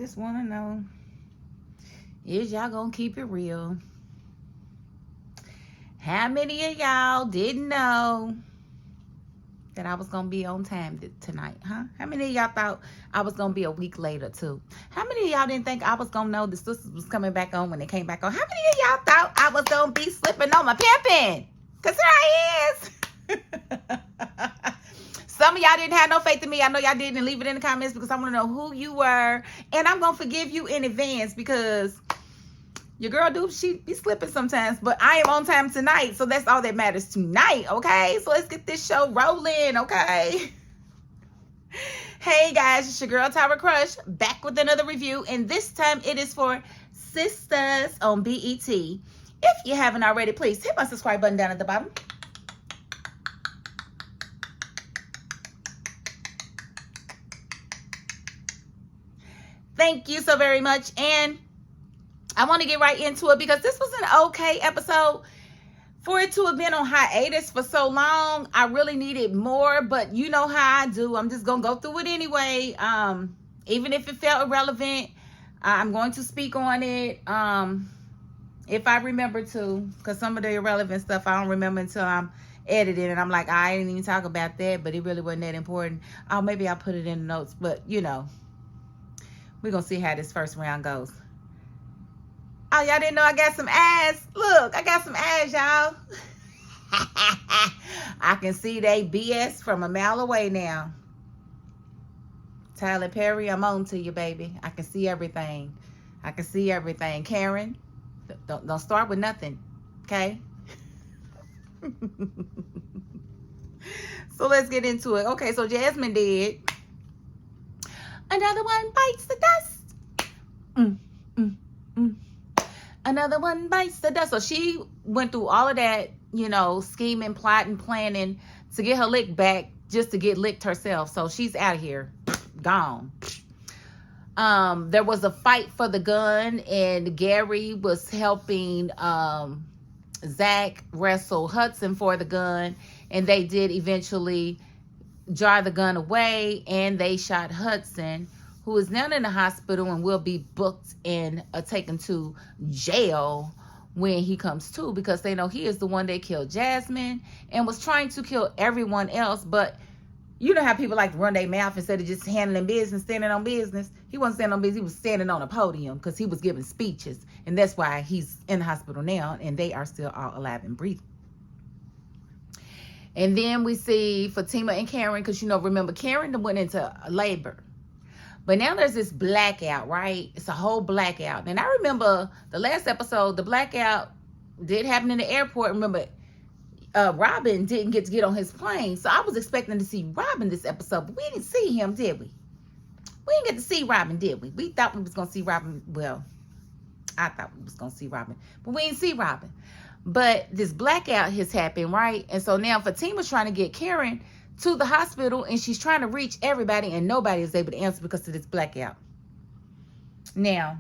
just want to know, is y'all gonna keep it real? How many of y'all didn't know that I was gonna be on time tonight, huh? How many of y'all thought I was gonna be a week later too? How many of y'all didn't think I was gonna know the Sistas was coming back on when they came back on? How many of y'all thought I was gonna be slipping on my pimping? Cause here I is. Some of y'all didn't have no faith in me. I know y'all didn't. Leave it in the comments because I want to know who you were, and I'm gonna forgive you in advance because your girl she be slipping sometimes, but I am on time tonight, so that's all that matters tonight, okay? So let's get this show rolling, okay? Hey guys, it's your girl Tyra Crush, back with another review, and this time it is for Sistas on BET. If you haven't already, please hit my subscribe button down at the bottom. Thank you so very much, and I want to get right into it because this was an okay episode. For it to have been on hiatus for so long, I really needed more, but you know how I do. I'm just going to go through it anyway. Even if it felt irrelevant, I'm going to speak on it if I remember to, because some of the irrelevant stuff I don't remember until I'm editing, and I'm like, I didn't even talk about that, but it really wasn't that important. Maybe I'll put it in the notes, but you know, we're going to see how this first round goes. Oh, y'all didn't know I got some ass. Look, I got some ass, y'all. I can see they BS from a mile away now. Tyler Perry, I'm on to you, baby. I can see everything. I can see everything. Karen, don't start with nothing, okay? So let's get into it. Okay, so Jasmine did. Another one bites the dust. Another one bites the dust. So she went through all of that, you know, scheming, plotting, planning to get her lick back just to get licked herself. So she's out of here. Gone. There was a fight for the gun, and Gary was helping Zach wrestle Hudson for the gun, and they did eventually jar the gun away, and they shot Hudson, who is now in the hospital and will be booked and taken to jail when he comes to, because they know he is the one that killed Jasmine and was trying to kill everyone else. But you know how people like to run their mouth instead of just handling business, standing on business. He wasn't standing on business. He was standing on a podium because he was giving speeches, and that's why he's in the hospital now, and they are still all alive and breathing. And then we see Fatima and Karen, because, you know, remember, Karen went into labor. But now there's this blackout, right? It's a whole blackout. And I remember the last episode, the blackout did happen in the airport. Remember, Robin didn't get to get on his plane. So I was expecting to see Robin this episode, but we didn't see him, did we? We didn't get to see Robin, did we? We thought we was going to see Robin. Well, I thought we was going to see Robin, but we didn't see Robin. But this blackout has happened, right? And so now Fatima's trying to get Karen to the hospital, and she's trying to reach everybody, and nobody is able to answer because of this blackout. Now,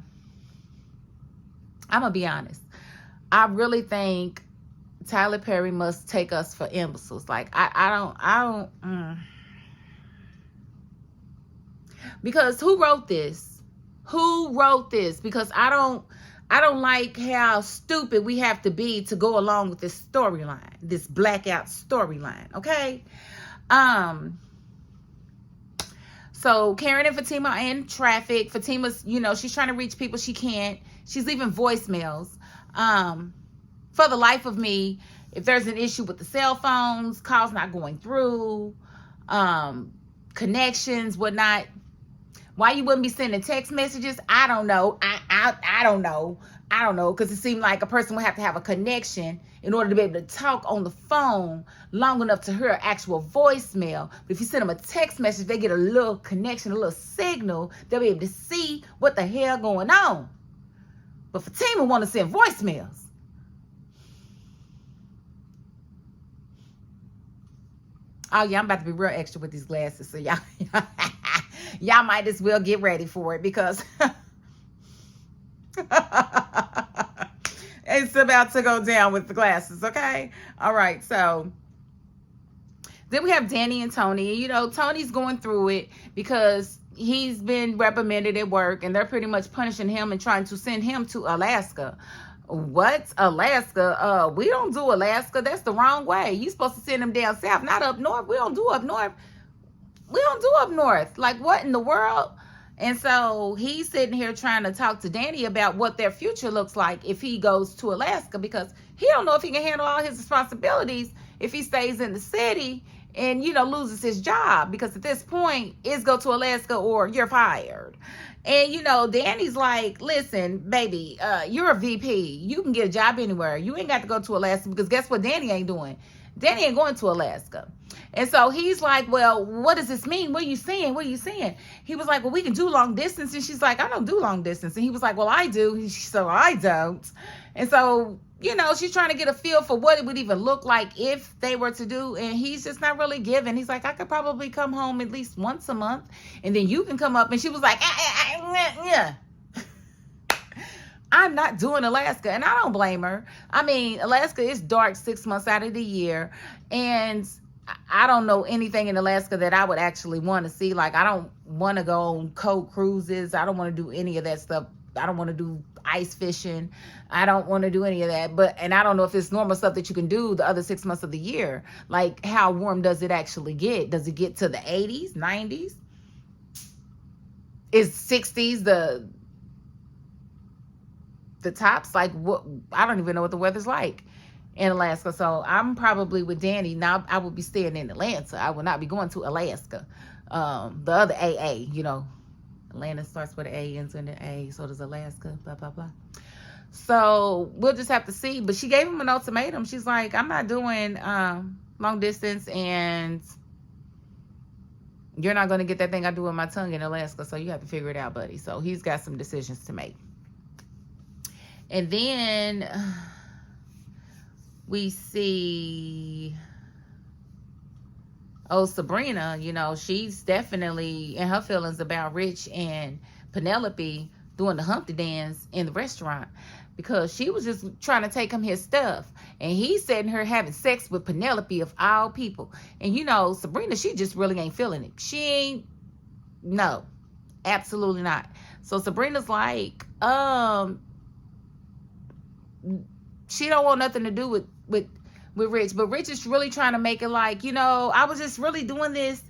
I'm going to be honest. I really think Tyler Perry must take us for imbeciles. Like, I don't. Because who wrote this? Who wrote this? Because I don't like how stupid we have to be to go along with this storyline, this blackout storyline, okay? So Karen and Fatima are in traffic. Fatima's, you know, she's trying to reach people she can't. She's leaving voicemails. For the life of me, if there's an issue with the cell phones, calls not going through, connections, whatnot, why you wouldn't be sending text messages, I don't know. I don't know. I don't know, because it seemed like a person would have to have a connection in order to be able to talk on the phone long enough to hear an actual voicemail. But if you send them a text message, they get a little connection, a little signal. They'll be able to see what the hell going on. But Fatima want to send voicemails. Oh, yeah, I'm about to be real extra with these glasses, so y'all y'all might as well get ready for it, because it's about to go down with the glasses, okay? All right, so then we have Danny and Tony. You know, Tony's going through it because he's been reprimanded at work, and they're pretty much punishing him and trying to send him to Alaska. What? Alaska? We don't do Alaska. That's the wrong way. You supposed to send him down south, not up north. We don't do up north. We don't do up north. Like, what in the world? And so he's sitting here trying to talk to Danny about what their future looks like if he goes to Alaska, because he don't know if he can handle all his responsibilities if he stays in the city and, you know, loses his job, because at this point it's go to Alaska or you're fired. And, you know, Danny's like, listen, baby, you're a VP. You can get a job anywhere. You ain't got to go to Alaska, because guess what Danny ain't doing? Danny ain't going to Alaska. And so he's like, well, what does this mean? What are you saying? What are you saying? He was like, well, we can do long distance. And she's like, I don't do long distance. And he was like, well, I do. So I don't. And so, you know, she's trying to get a feel for what it would even look like if they were to do. And he's just not really giving. He's like, I could probably come home at least once a month, and then you can come up. And she was like, yeah. I'm not doing Alaska. And I don't blame her. I mean, Alaska is dark 6 months out of the year. And I don't know anything in Alaska that I would actually want to see. Like, I don't want to go on cold cruises. I don't want to do any of that stuff. I don't want to do ice fishing. I don't want to do any of that. And I don't know if it's normal stuff that you can do the other 6 months of the year. Like, how warm does it actually get? Does it get to the 80s, 90s? Is 60s the tops? Like, what? I don't even know what the weather's like in Alaska. So I'm probably with Danny. Now I would be staying in Atlanta. I would not be going to Alaska. The other AA, you know, Atlanta starts with an A, ends in an A. So does Alaska, blah, blah, blah. So we'll just have to see. But she gave him an ultimatum. She's like, I'm not doing long distance, and you're not going to get that thing I do with my tongue in Alaska. So you have to figure it out, buddy. So he's got some decisions to make. And then we see, Sabrina, you know, she's definitely in her feelings about Rich and Penelope doing the Humpty dance in the restaurant, because she was just trying to take him his stuff. And he's sitting here having sex with Penelope of all people. And, you know, Sabrina, she just really ain't feeling it. She ain't, no, absolutely not. So Sabrina's like, she don't want nothing to do with Rich, but Rich is really trying to make it like, you know, I was just really doing this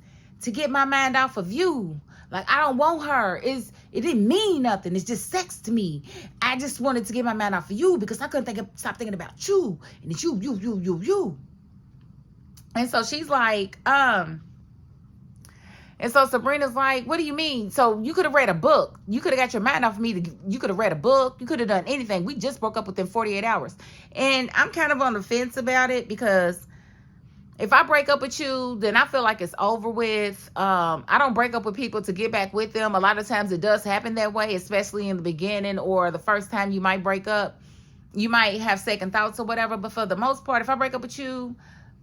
to get my mind off of you. Like, I don't want her. It didn't mean nothing. It's just sex to me. I just wanted to get my mind off of you because I couldn't stop thinking about you. And it's you. And so she's like, and so Sabrina's like, what do you mean? So you could have read a book. You could have got your mind off of me. You could have read a book. You could have done anything. We just broke up within 48 hours. And I'm kind of on the fence about it, because if I break up with you, then I feel like it's over with. I don't break up with people to get back with them. A lot of times it does happen that way, especially in the beginning or the first time you might break up. You might have second thoughts or whatever. But for the most part, if I break up with you,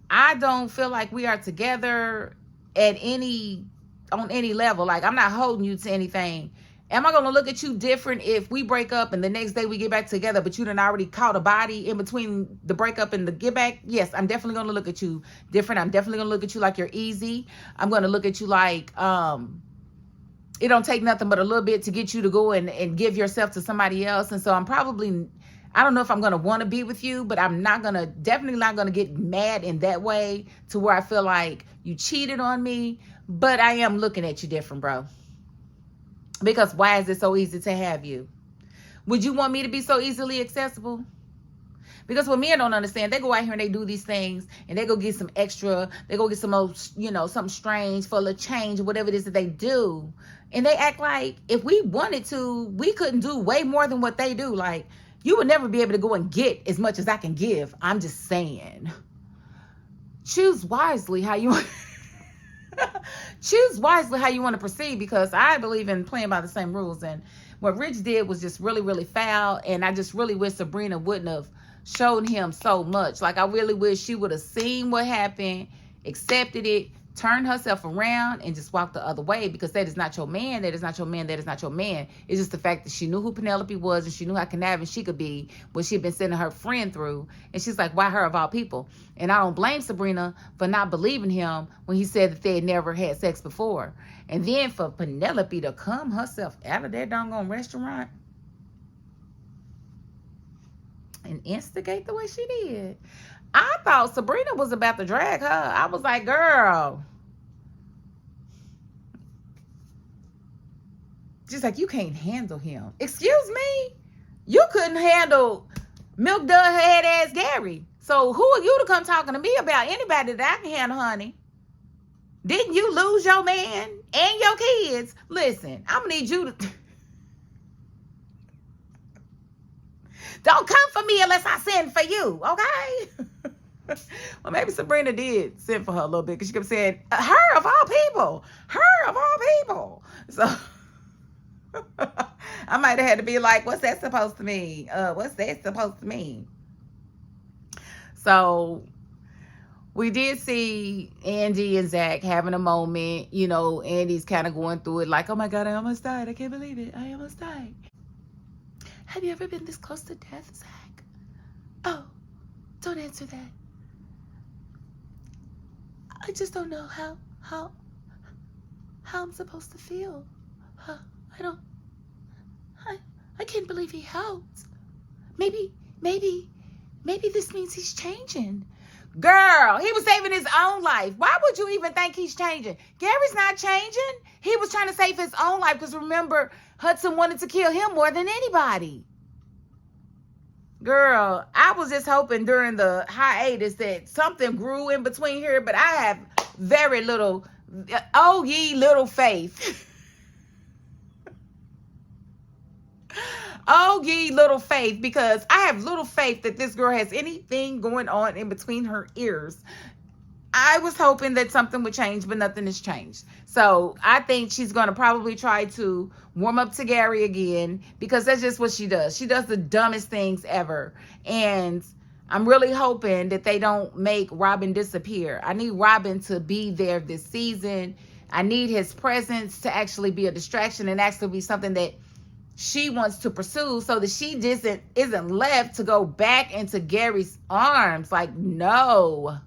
I don't feel like we are together on any level. Like, I'm not holding you to anything. Am I going to look at you different if we break up and the next day we get back together, but you done already caught a body in between the breakup and the get back? Yes, I'm definitely going to look at you different. I'm definitely going to look at you like you're easy. I'm going to look at you like it don't take nothing but a little bit to get you to go and give yourself to somebody else. And so I don't know if I'm going to want to be with you, but I'm definitely not going to get mad in that way to where I feel like you cheated on me. But I am looking at you different, bro. Because why is it so easy to have you? Would you want me to be so easily accessible? Because what men don't understand, they go out here and they do these things and they go get some extra, they go get some old, you know, something strange for a little change or whatever it is that they do. And they act like if we wanted to, we couldn't do way more than what they do. Like, you would never be able to go and get as much as I can give. I'm just saying. Choose wisely how you want. Choose wisely how you want to proceed, because I believe in playing by the same rules. And what Rich did was just really, really foul. And I just really wish Sabrina wouldn't have showed him so much. Like, I really wish she would have seen what happened, accepted it, turned herself around and just walked the other way, because that is not your man. That is not your man. That is not your man. It's just the fact that she knew who Penelope was, and she knew how conniving she could be, what she'd been sending her friend through. And she's like, why her of all people? And I don't blame Sabrina for not believing him when he said that they had never had sex before. And then for Penelope to come herself out of that doggone restaurant and instigate the way she did. I thought Sabrina was about to drag her. I was like, girl. She's like, you can't handle him. Excuse me? You couldn't handle milk dud head ass Gary. So who are you to come talking to me about anybody that I can handle, honey? Didn't you lose your man and your kids? Listen, I'm going to need you to... Don't come for me unless I send for you, okay? Well, maybe Sabrina did send for her a little bit, because she kept saying, her of all people. Her of all people. So... I might have had to be like, what's that supposed to mean? What's that supposed to mean? So we did see Andy and Zach having a moment. You know, Andy's kind of going through it like, oh my God, I almost died. I can't believe it. I almost died. Have you ever been this close to death, Zach? Oh, don't answer that. I just don't know how I'm supposed to feel. I can't believe he helped. Maybe this means he's changing. Girl, he was saving his own life. Why would you even think he's changing? Gary's not changing. He was trying to save his own life, because remember, Hudson wanted to kill him more than anybody. Girl, I was just hoping during the hiatus that something grew in between here, but I have very little, oh ye little faith. Oh, ye little faith, because I have little faith that this girl has anything going on in between her ears. I was hoping that something would change, but nothing has changed. So I think she's going to probably try to warm up to Gary again, because that's just what she does. She does the dumbest things ever. And I'm really hoping that they don't make Robin disappear. I need Robin to be there this season. I need his presence to actually be a distraction and actually be something that she wants to pursue, so that she isn't left to go back into Gary's arms. Like, no.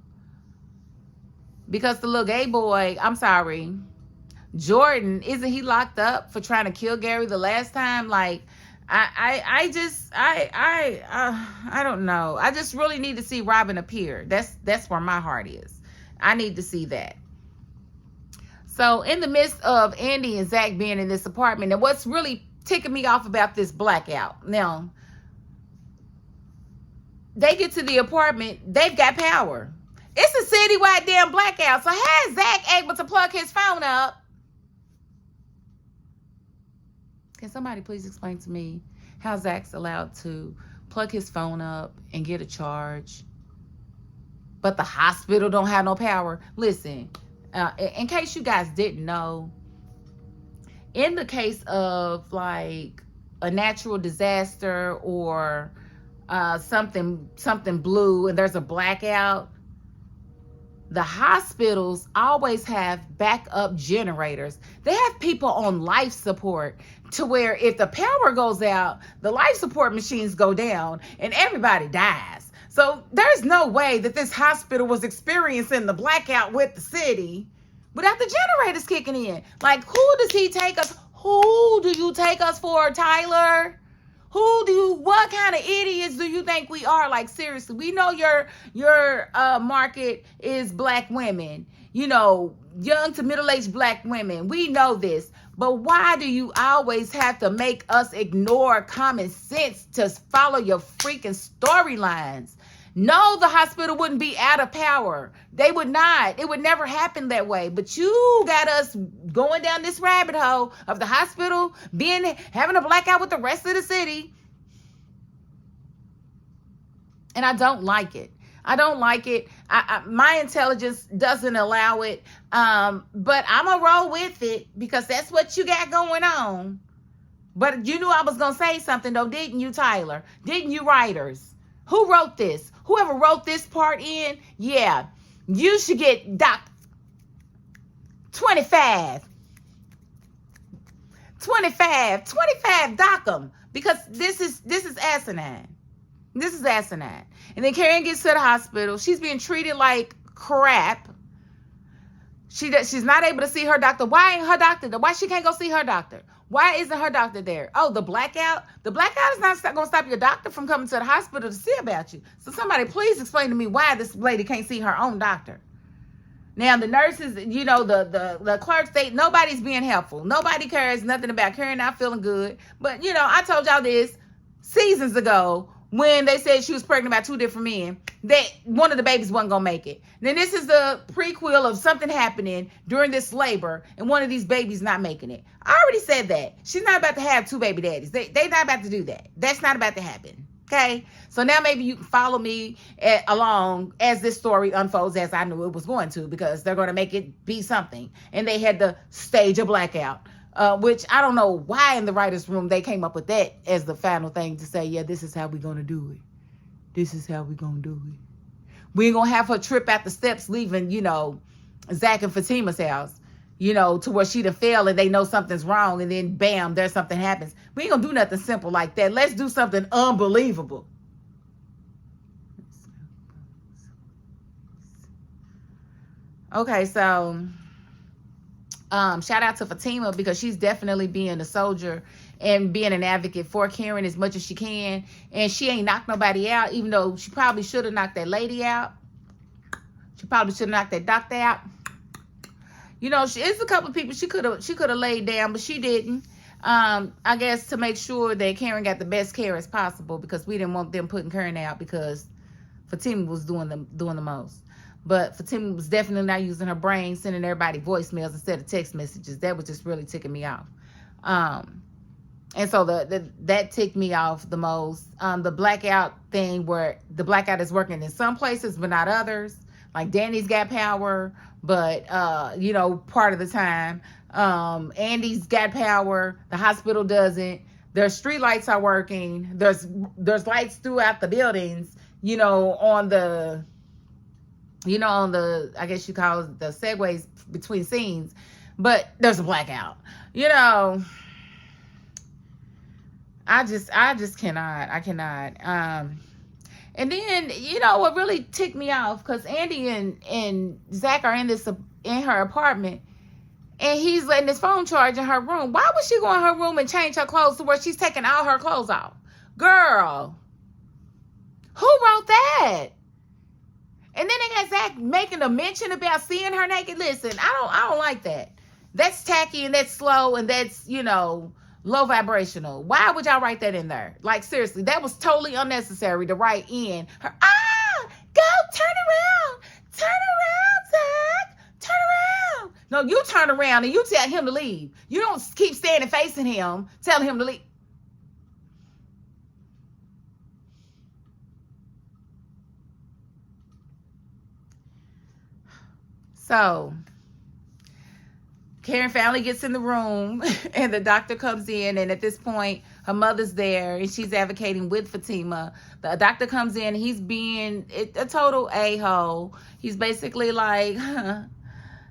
Because the little gay boy, I'm sorry, Jordan, isn't he locked up for trying to kill Gary the last time? Like, I don't know. I just really need to see Robin appear. That's where my heart is. I need to see that. So in the midst of Andy and Zach being in this apartment, and what's really ticking me off about this Blackout. Now, they get to the apartment, they've got power. It's a citywide damn blackout. So how is Zach able to plug his phone up? Can somebody please explain to me how Zach's allowed to plug his phone up and get a charge, but the hospital don't have no power? Listen, in case you guys didn't know, in the case of like a natural disaster or something blue and there's a blackout, the hospitals always have backup generators. They have people on life support, to where if the power goes out, the life support machines go down and everybody dies. So there's no way that this hospital was experiencing the blackout with the city without the generators kicking in. Like, who does he take us? Who do you take us for, Tyler? What kind of idiots do you think we are? Like, seriously, we know your market is black women, you know, young to middle-aged black women. We know this. But why do you always have to make us ignore common sense to follow your freaking storylines? No, the hospital wouldn't be out of power. They would not. It would never happen that way. But you got us going down this rabbit hole of the hospital having a blackout with the rest of the city. And I don't like it. I don't like it. My intelligence doesn't allow it. But I'm going to roll with it because that's what you got going on. But you knew I was going to say something, though, didn't you, Tyler? Didn't you, writers? Who wrote this? Whoever wrote this part in, yeah, you should get 25. 25 dock them, because this is asinine. This is asinine. And then Karen gets to the hospital. She's being treated like crap. She's not able to see her doctor. Why ain't her doctor there? Why she can't go see her doctor? Why isn't her doctor there? Oh, the blackout? The blackout is not going to stop your doctor from coming to the hospital to see about you. So somebody please explain to me why this lady can't see her own doctor. Now, the nurses, you know, the clerks, nobody's being helpful. Nobody cares nothing about Karen not feeling good. But, you know, I told y'all this seasons ago when they said she was pregnant by 2 different men, that one of the babies wasn't going to make it. Then this is the prequel of something happening during this labor and one of these babies not making it. I already said that. She's not about to have 2 baby daddies. They not about to do that. That's not about to happen. Okay? So now maybe you can follow me along as this story unfolds, as I knew it was going to, because they're going to make it be something. And they had to stage a blackout. Which I don't know why in the writer's room they came up with that as the final thing to say, yeah, this is how we're going to do it. This is how we're going to do it. We ain't going to have her trip out the steps leaving, you know, Zach and Fatima's house, you know, to where she done fell and they know something's wrong and then bam, there's something happens. We ain't going to do nothing simple like that. Let's do something unbelievable. Okay, so... shout out to Fatima, because she's definitely being a soldier and being an advocate for Karen as much as she can. And she ain't knocked nobody out, even though she probably should have knocked that lady out. She probably should have knocked that doctor out. You know, it's a couple of people she could have laid down, but she didn't. I guess to make sure that Karen got the best care as possible, because we didn't want them putting Karen out because Fatima was doing the most. But Fatima was definitely not using her brain, sending everybody voicemails instead of text messages. That was just really ticking me off. And so that ticked me off the most. The blackout thing, where the blackout is working in some places but not others. Like Danny's got power, but you know, part of the time. Andy's got power. The hospital doesn't. Their street lights are working. There's lights throughout the buildings. You know, on the I guess you call it the segues between scenes, but there's a blackout. You know, I just cannot. I cannot. And then, you know, what really ticked me off, because Andy and Zach are in her apartment, and he's letting his phone charge in her room. Why would she go in her room and change her clothes to where she's taking all her clothes off? Girl, who wrote that? And then they got Zach making a mention about seeing her naked. Listen, I don't like that. That's tacky and that's slow and that's, you know, low vibrational. Why would y'all write that in there? Like, seriously, that was totally unnecessary to write in her. Go, turn around, Zach, turn around. No, you turn around and you tell him to leave. You don't keep standing facing him, telling him to leave. So Karen finally gets in the room and the doctor comes in, and at this point her mother's there and she's advocating with Fatima. The doctor comes in, he's being a total a-hole. He's basically like,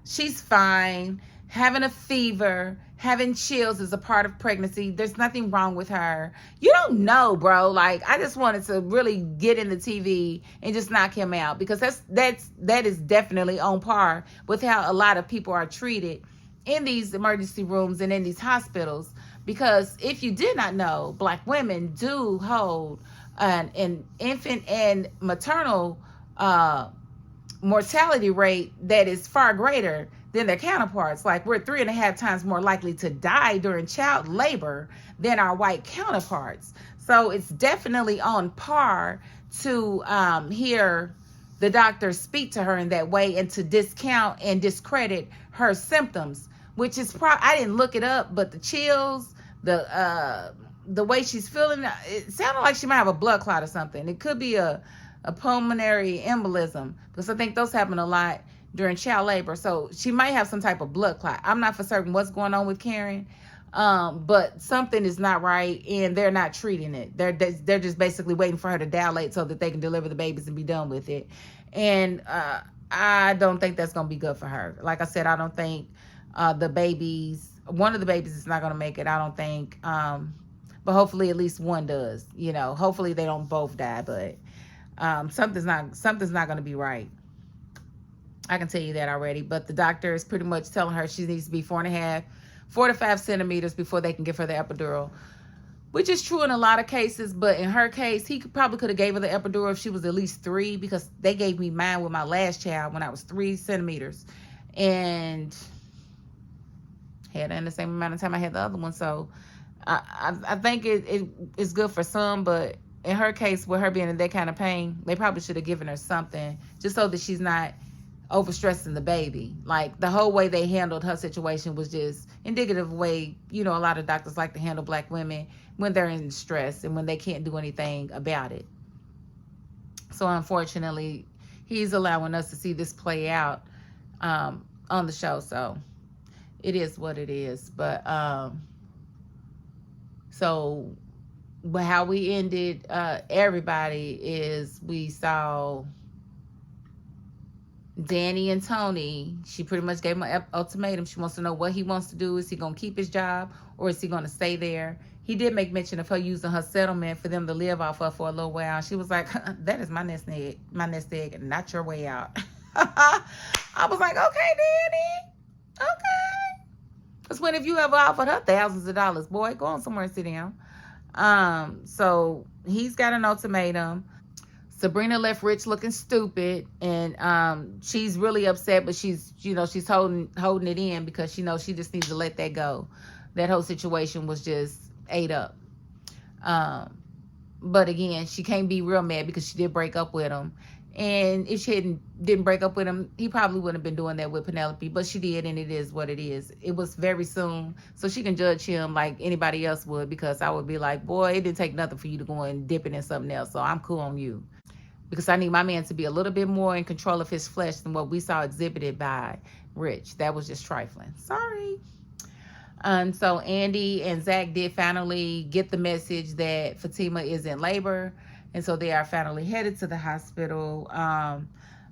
she's fine, having a fever, having chills is a part of pregnancy. There's nothing wrong with her. You don't know, bro. Like, I just wanted to really get in the TV and just knock him out, because that is definitely on par with how a lot of people are treated in these emergency rooms and in these hospitals. Because if you did not know, Black women do hold an infant and maternal mortality rate that is far greater than their counterparts. Like, we're 3.5 times more likely to die during child labor than our white counterparts. So it's definitely on par to hear the doctor speak to her in that way and to discount and discredit her symptoms, which is I didn't look it up, but the chills, the way she's feeling, it sounded like she might have a blood clot or something. It could be a pulmonary embolism, because I think those happen a lot during child labor. So she might have some type of blood clot. I'm not for certain what's going on with Karen, but something is not right, and they're not treating it. They're just basically waiting for her to dilate so that they can deliver the babies and be done with it. And I don't think that's going to be good for her. Like I said, I don't think the babies. One of the babies is not going to make it, I don't think. But hopefully at least one does. You know, hopefully they don't both die. But something's not going to be right. I can tell you that already. But the doctor is pretty much telling her she needs to be 4 to 5 centimeters before they can give her the epidural, which is true in a lot of cases. But in her case, he probably could have gave her the epidural if she was at least 3, because they gave me mine with my last child when I was 3 centimeters, and had her in the same amount of time I had the other one. So I think it's good for some, but in her case, with her being in that kind of pain, they probably should have given her something just so that she's not overstressing the baby. Like, the whole way they handled her situation was just indicative of the way, you know, a lot of doctors like to handle Black women when they're in stress and when they can't do anything about it. So unfortunately, he's allowing us to see this play out on the show. So it is what it is. But so how we ended everybody is we saw Danny and Tony. She pretty much gave him an ultimatum. She wants to know what he wants to do. Is he going to keep his job, or is he going to stay there? He did make mention of her using her settlement for them to live off of for a little while. She was like, that is my nest egg, not your way out. I was like, okay, Danny. Okay. Because when if you ever offered her thousands of dollars, boy, go on somewhere and sit down. So he's got an ultimatum. Sabrina left Rich looking stupid, and she's really upset, but she's holding it in because she knows she just needs to let that go. That whole situation was just ate up. But again, she can't be real mad because she did break up with him. And if she didn't break up with him, he probably wouldn't have been doing that with Penelope. But she did, and it is what it is. It was very soon, so she can judge him like anybody else would, because I would be like, boy, it didn't take nothing for you to go and dip it in something else, so I'm cool on you. Because I need my man to be a little bit more in control of his flesh than what we saw exhibited by Rich. That was just trifling. Sorry. And so Andy and Zach did finally get the message that Fatima is in labor. And so they are finally headed to the hospital.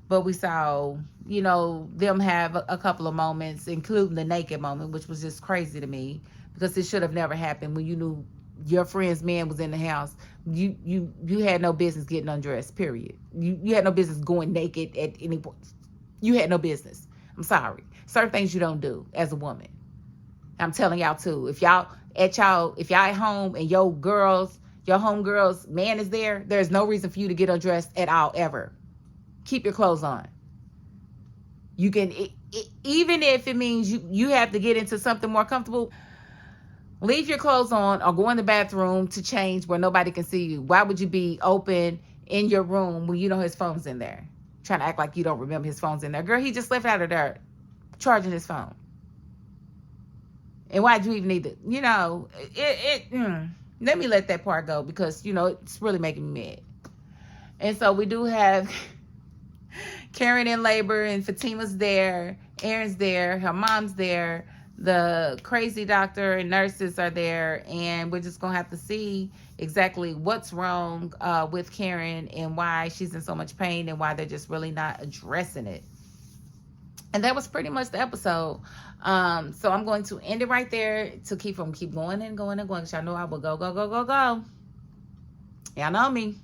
But we saw, them have a couple of moments, including the naked moment, which was just crazy to me, because it should have never happened when you knew your friend's man was in the house. You had no business getting undressed, period. You had no business going naked at any point. You had no business. I'm sorry. Certain things you don't do as a woman. I'm telling y'all too. If y'all at home and your homegirl's man is there, there's no reason for you to get undressed at all, ever. Keep your clothes on. You can, even if it means you have to get into something more comfortable, leave your clothes on or go in the bathroom to change where nobody can see you. Why would you be open in your room when you know his phone's in there? Trying to act like you don't remember his phone's in there. Girl, he just left out of there charging his phone. And why'd you even need to, let me let that part go, because, it's really making me mad. And so we do have Karen in labor, and Fatima's there, Aaron's there, her mom's there, the crazy doctor and nurses are there, and we're just going to have to see exactly what's wrong with Karen and why she's in so much pain and why they're just really not addressing it. And that was pretty much the episode. So I'm going to end it right there to keep going and going and going, because y'all know I will go. Y'all know me.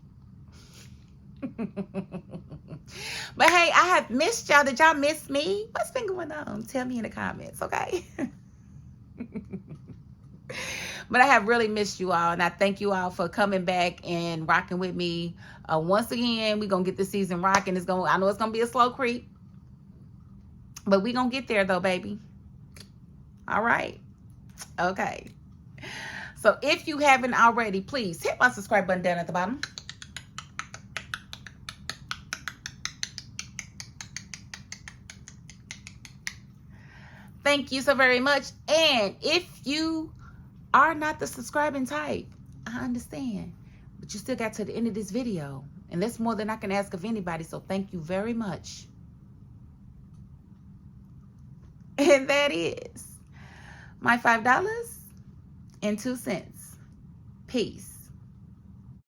But hey, I have missed y'all. Did y'all miss me? What's been going on? Tell me in the comments, okay? But I have really missed you all, and I thank you all for coming back and rocking with me. Once again, we're going to get this season rocking. I know it's going to be a slow creep, but we're going to get there though, baby. All right. Okay. So if you haven't already, please hit my subscribe button down at the bottom. Thank you so very much. And if you are not the subscribing type, I understand, but you still got to the end of this video, and that's more than I can ask of anybody. So thank you very much. And that is my $5.02. Peace.